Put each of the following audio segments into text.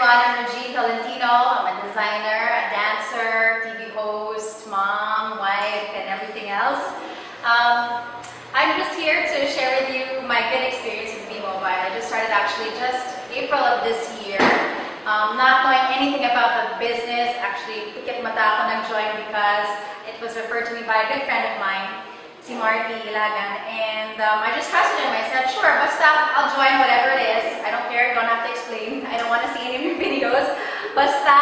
everyone. I'm Regine Tolentino. I'm a designer, a dancer, TV host, mom, wife, and everything else. I'm just here to share with you my good experience with B-Mobile. I just started actually just April of this year. Not knowing anything about the business, actually, pikit mata ako nag-join because it was referred to me by a good friend of mine, si Marty Ilagan, and I just trusted him. I said, sure, basta I'll join whatever it is. I don't care, don't have to explain. I don't want to see any of your videos. Basta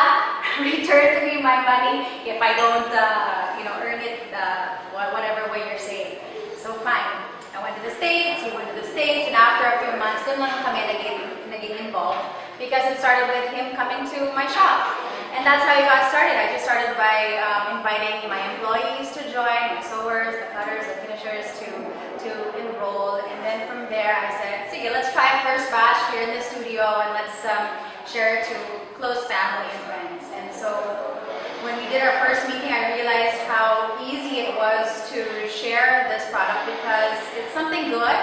return to me my money if I don't, earn it whatever way you're saying. So fine. I went to the States, he went to the States, and after a few months, doon lang kami naging involved because it started with him coming to my shop. And that's how it got started. I just started by inviting my employees to join, my sewers, the cutters, the finishers to enroll. And then from there, I said, sige, let's try a first batch here in the studio and let's share it to close family and friends. And so when we did our first meeting, I realized how easy it was to share this product because it's something good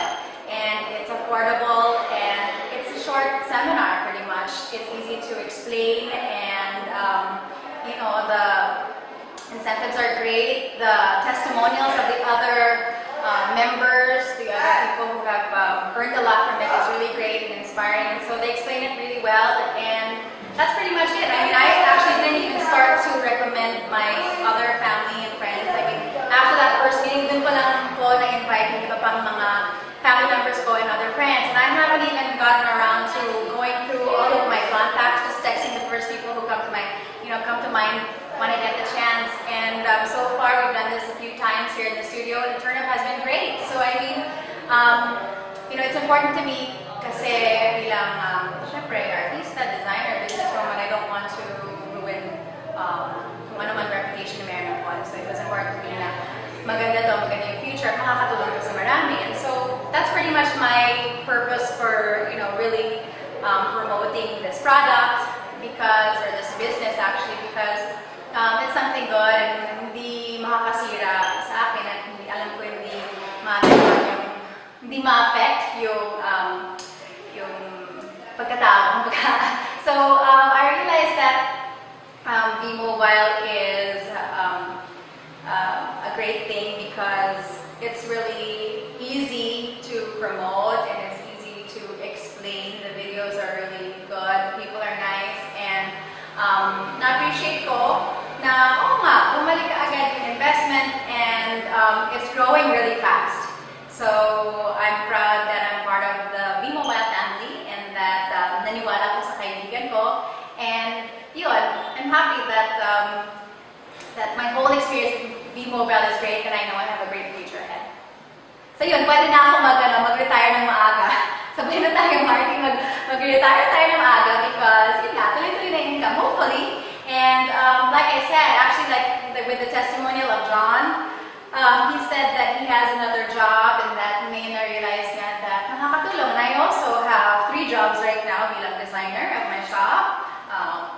and it's affordable and it's a short seminar pretty much. It's easy to explain and the incentives are great. The testimonials of the other members, the other people who have earned a lot from it is really great and inspiring, and so they explain it really well, and that's pretty much it. I mean, I actually didn't even start to recommend my other family and friends. I mean, after that first meeting, dun pa lang ko na-invite yung iba pang mga family members ko and other friends, and I haven't even gotten around to going through all of my contacts, just texting the first people who come to mind when I get the chance. And so far, we've done this a few times here in the studio, and the turnout has been great. So I mean, it's important to me kasi bilang, syempre, artista, designer, businesswoman, I don't want to ruin kung ano man reputation na meron ako. So it was important to me na maganda yung future, makakatulong ko sa marami. And so that's pretty much my purpose for, really promoting this product or this business actually, because it's something good and hindi makakasira sa akin at alam ko hindi ma-affect yung pagkatao. So I realized that B-Mobile is a great thing because it's really easy to promote and it's easy to explain. The videos are really good, people are nice, and na-appreciate ko na, bumalik agad yung investment and it's growing really fast. So I'm proud that I'm part of the B-Mobile family and that naniwala ko sa kaibigan ko. And yun, I'm happy that that my whole experience with B-Mobile is great and I know I have a great future ahead. So yun, pwede na ako mag-retire ng maaga. Sabay na tayo, Marty, mag-retire tayo ng maaga because yun nga, tuloy-tuloy na income, hopefully. And like I said, actually with the testimonial of John, he said that he has another job and that may na-realize niya that nakakatulong. And I also have 3 jobs right now bilang designer of my shop,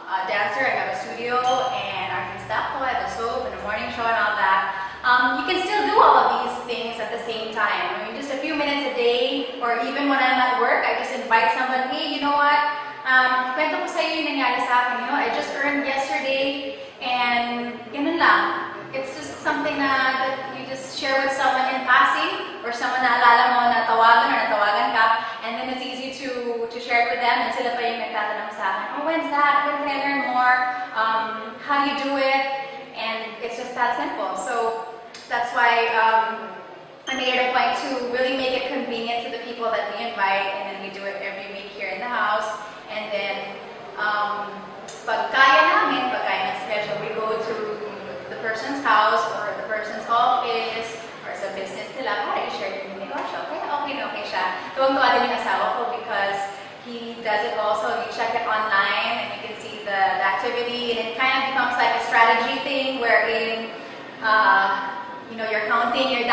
a dancer, I have a studio, and artista ko, I have a soap and a morning show and all that. You can still do all of these things at the same time. I mean, just a few minutes a day, or even when I'm at work, I just invite someone, hey, you know what? Kwento ko sa'yo yung nangyari sa akin. I just earned yesterday, and ganun lang. It's just something that you just share with someone in passing, or someone na alala mo na tawagan or natawagan ka, and then it's easy to share it with them, and sila pa yung nagtatanong sa akin, oh, when's that? When can I learn more? How do you do it? And it's just that simple. So that's why I made it a point to really make it convenient to the people that we invite, and then we do it every week here in the house. And then pag kaya na schedule, we go to the person's house or the person's office or sa business nila para i-share yung negosyo. Kaya okay siya. Tuwang-tuwa din yung asawa ko because he does it also. You check it online and you can see the activity, and it kind of becomes like a strategy thing wherein you're counting your